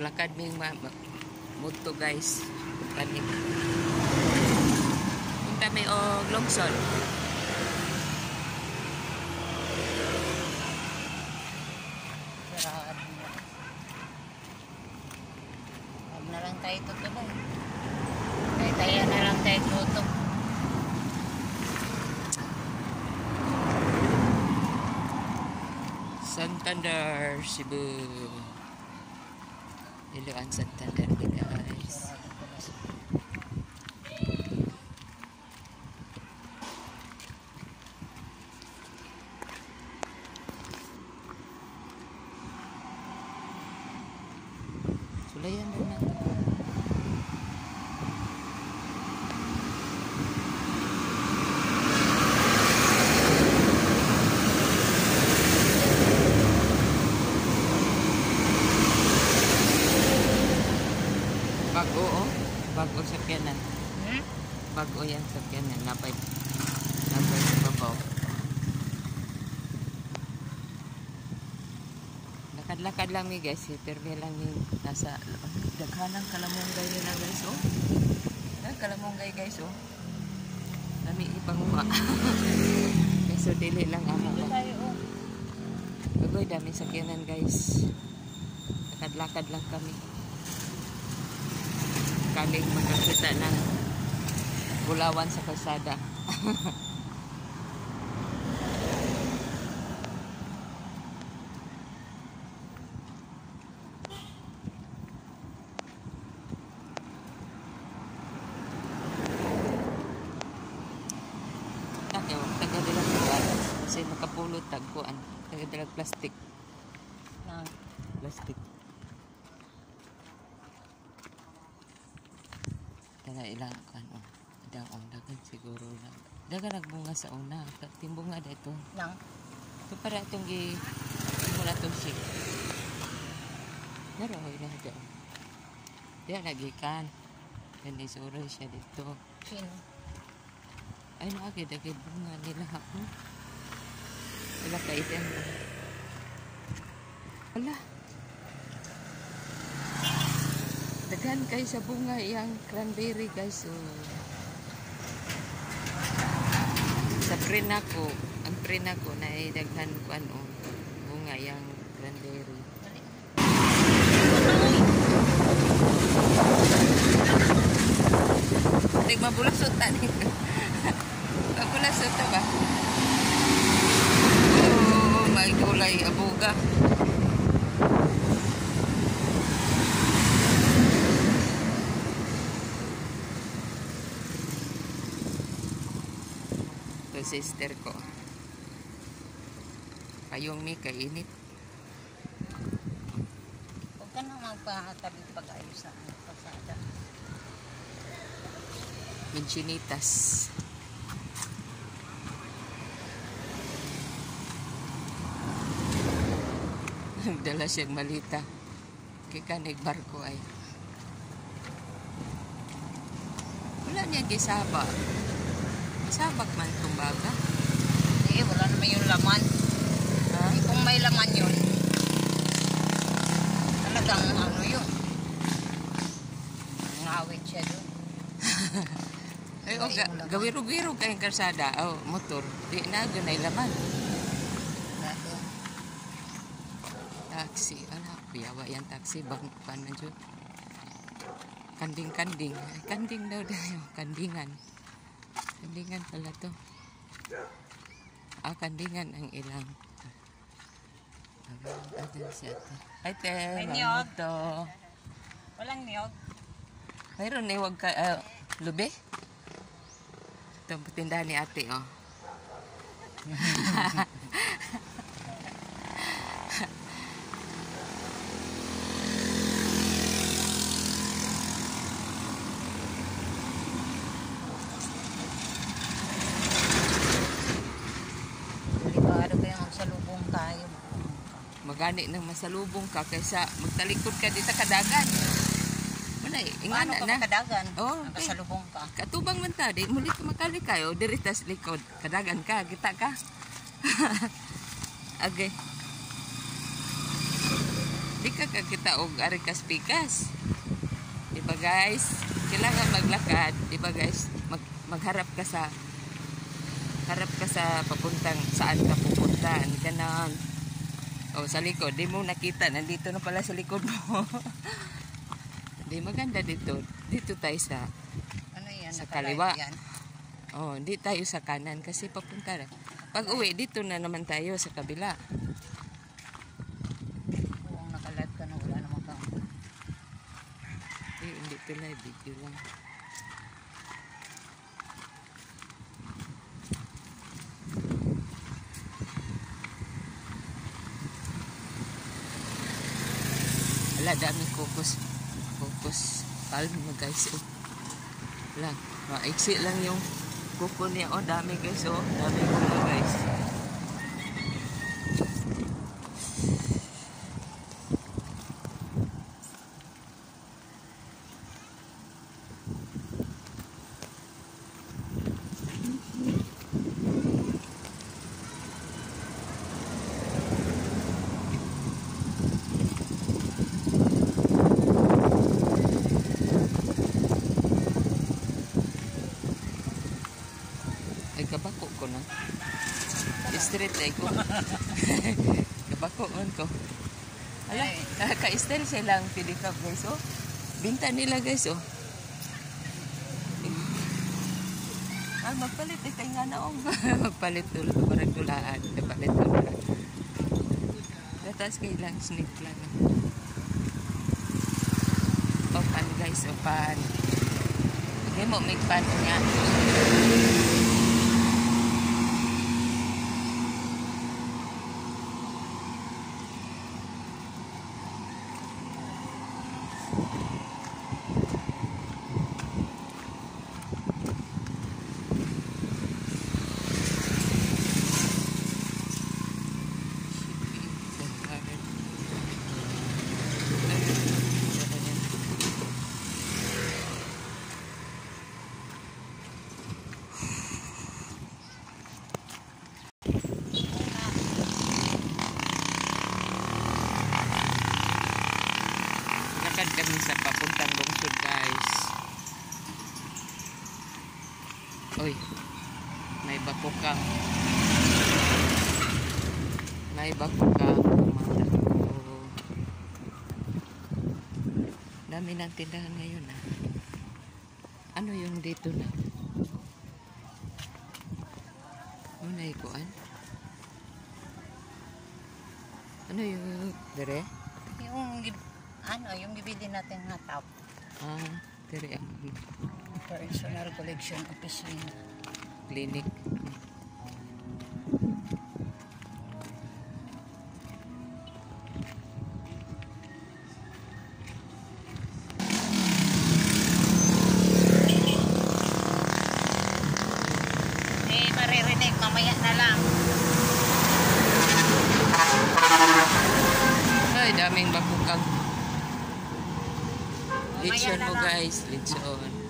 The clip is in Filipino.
Maglakad ming moto guys. Punta may og Longson. Huwag na lang tayo tutuloy. Kaya na lang tayo tutok. Santander, Cebu. Iluan Santander guys. Sulayan na natin. Bago oh. Bago sakyanan. Bago yan sakyanan. Napay sa babaw. Lakad-lakad lang mi guys. Perme lang mi nasa daghanang kalamunggay nila guys oh. Kalamunggay guys oh. Dami ipanguha. So dili lang amo ko. Bagoy dami sakyanan guys. Lakad-lakad lang kami. Kaming makakita ng bulawan sa kalsada. Taga-dilag lugar kasi makapulot tagkuan. Taga-dilag plastic. Plastic. Kaya ilang kan oh. Dagan siguro lang. Dagan nagbunga sa una. Timbunga da ito. Nang. Ito para itong mula itong shik. Naroy na ito. Diya nagikan. Yan isuroy siya dito. Sino? Ay nagagay bunga nila ako. Wala kaitan. Wala. Daghan kayo sa bunga yung cranberry guys. So, sa print ako, ang print ako na daghan ko ano, bunga yung cranberry. Hindi mabulasot ta nito. Mabulasot ta ba? Oh, may kulay abuga. Sister ko. Kayong may kainit. Huwag ka na magpatabi pag-ayos sa pasada. Minchinitas. Nagdala siyang malita. Kikanig barko ay. Wala niya kisaba. Sabak man itong baga. Eh, wala naman yung laman. Ha? Eh, kung may laman yun, talagang ano yun. Ngawit siya doon. Ay, gawiro-giro kayong karsada. Oh, motor. Di na, ganay laman. Taxi. Ala, biyawa yan taxi. Bang, paano dyan? Kanding-kanding. Kanding daw dahil. Kandingan. Kandingan pala to. Kandingan ang ilang. Adan siya to. Ay, te. May niyog. To. Walang niyog. Mayroon na huwag ka. Lube? Ito ang patindahan ni ate, oh. Magani nang masalubong ka kaysa magtalikod ka dito kadagan. Manay, ingana ka na. Kadagan? Oh, nakasalubong ka. Katubang man ta, di muli ka makali kayo, diri tas likod. Kadagan ka, kita ka. Okay. Di ka kakita og ari pikas. Di ba guys? Kailangan maglakad, di ba guys? Magharap ka sa papuntang saan ka pupunta. Ganon. O sa likod, di mo nakita, nandito na pala sa likod mo. Di maganda dito. Dito tayo sa Ano yan? sa Nakalive kaliwa. yan? Oh, hindi tayo sa kanan kasi papunta na. Pag uwi, dito na naman tayo sa kabila. Kung nakalive ka na, wala naman kang. Hindi ito live, video lang. Wala, daming kokos. Kokos palm mo guys. Oh. Wala, maiksi lang yung kuko niya. Oh, dami guys. Oh, dami kuko guys. Ay, kabako ko na. Street ay ko. Kabako man ko. Ala, ka-style silang pilikap guys, oh. Binta nila guys, oh. Ah, magpalit eh, kay nga naong. Magpalit ulit, parang tulaan. Magpalit ulit. Datas kailang snake lang. Opan guys, opan. Hindi mo may pan nga. Lakad kami sa papuntang lungsod guys. Oy, may bakukang. May bakukang. Dami ng tindahan ngayon ah. Ano yung dito na? Ano na ikuan? Ano yung dire? Yung bibili natin nga top. Ah, dire ang Personal collection opisina. clinic. Maririnig, mamaya na lang. Ay, daming bakukang. Mamaya Litson na mo lang. guys, litson.